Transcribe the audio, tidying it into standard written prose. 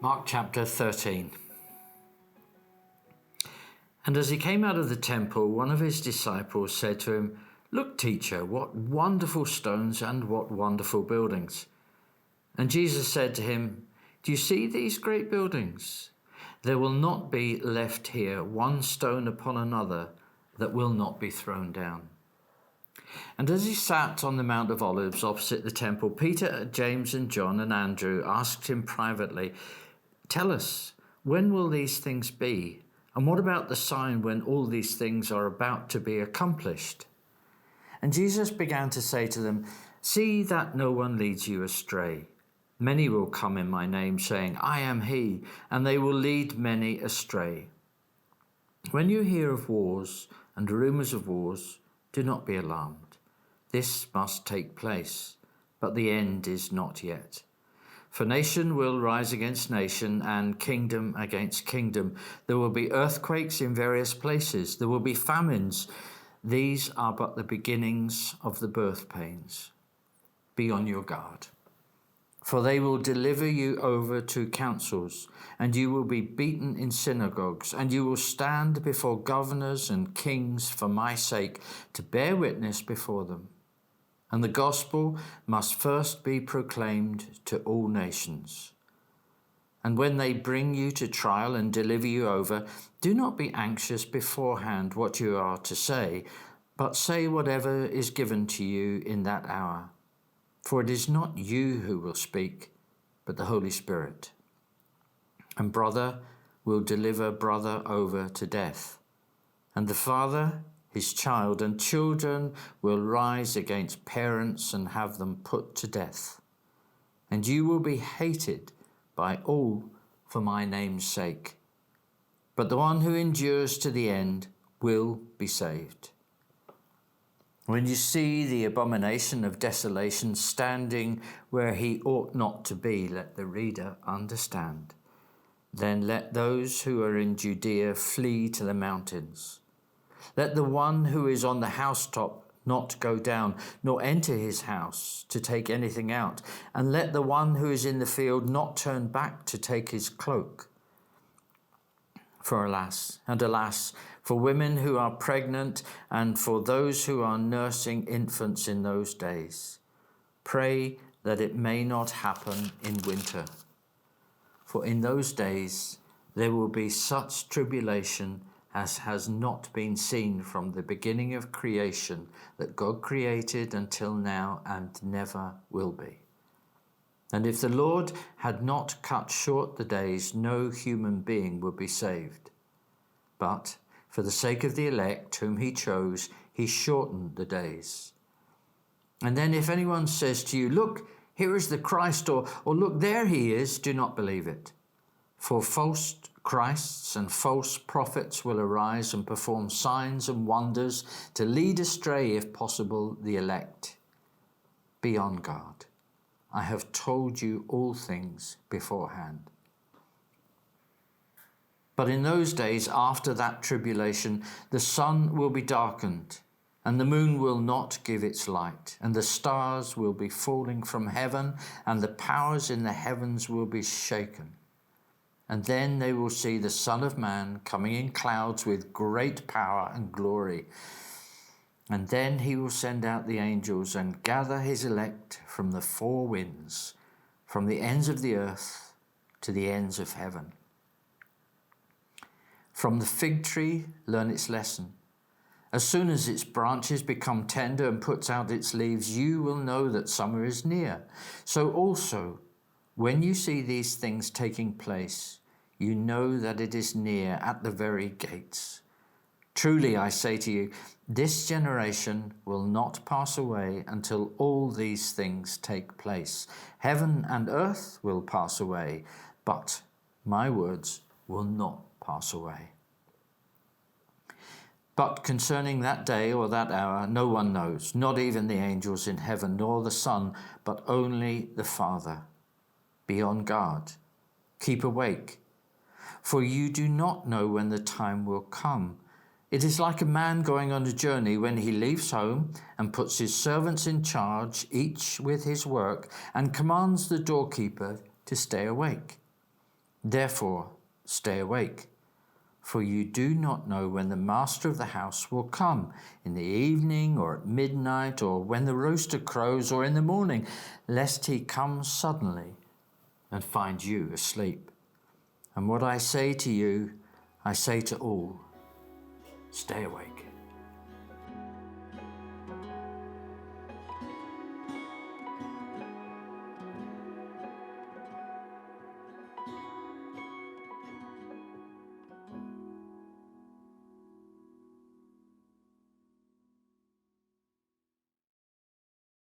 Mark chapter 13. And as he came out of the temple, one of his disciples said to him, "Look, teacher, what wonderful stones and what wonderful buildings." And Jesus said to him, "Do you see these great buildings? There will not be left here one stone upon another that will not be thrown down." And as he sat on the Mount of Olives opposite the temple, Peter, James and John and Andrew asked him privately, "Tell us, when will these things be? And what about the sign when all these things are about to be accomplished?" And Jesus began to say to them, "See that no one leads you astray. Many will come in my name, saying, 'I am he,' and they will lead many astray. When you hear of wars and rumors of wars, do not be alarmed. This must take place, but the end is not yet. For nation will rise against nation and kingdom against kingdom. There will be earthquakes in various places. There will be famines. These are but the beginnings of the birth pains. Be on your guard. For they will deliver you over to councils, and you will be beaten in synagogues, and you will stand before governors and kings for my sake to bear witness before them. And the gospel must first be proclaimed to all nations. And when they bring you to trial and deliver you over, do not be anxious beforehand what you are to say, but say whatever is given to you in that hour. For it is not you who will speak, but the Holy Spirit. And brother will deliver brother over to death, and the father his child, and children will rise against parents and have them put to death. And you will be hated by all for my name's sake. But the one who endures to the end will be saved. When you see the abomination of desolation standing where he ought not to be, let the reader understand. Then let those who are in Judea flee to the mountains. Let the one who is on the housetop not go down, nor enter his house to take anything out. And let the one who is in the field not turn back to take his cloak. For alas, for women who are pregnant and for those who are nursing infants in those days, pray that it may not happen in winter. For in those days there will be such tribulation as has not been seen from the beginning of creation that God created until now and never will be. And if the Lord had not cut short the days, no human being would be saved. But for the sake of the elect whom he chose, he shortened the days. And then if anyone says to you, 'Look, here is the Christ,' or 'Look, there he is,' do not believe it. For false Christs and false prophets will arise and perform signs and wonders to lead astray, if possible, the elect. Be on guard. I have told you all things beforehand. But in those days, after that tribulation, the sun will be darkened, and the moon will not give its light, and the stars will be falling from heaven, and the powers in the heavens will be shaken. And then they will see the Son of Man coming in clouds with great power and glory. And then he will send out the angels and gather his elect from the four winds, from the ends of the earth to the ends of heaven. From the fig tree, learn its lesson. As soon as its branches become tender and puts out its leaves, you will know that summer is near. So also, when you see these things taking place, you know that it is near at the very gates. Truly, I say to you, this generation will not pass away until all these things take place. Heaven and earth will pass away, but my words will not pass away. But concerning that day or that hour, no one knows, not even the angels in heaven, nor the Son, but only the Father. Be on guard. Keep awake, for you do not know when the time will come. It is like a man going on a journey when he leaves home and puts his servants in charge, each with his work, and commands the doorkeeper to stay awake. Therefore, stay awake, for you do not know when the master of the house will come, in the evening or at midnight, or when the rooster crows, or in the morning, lest he come suddenly and find you asleep. And what I say to you, I say to all, stay awake.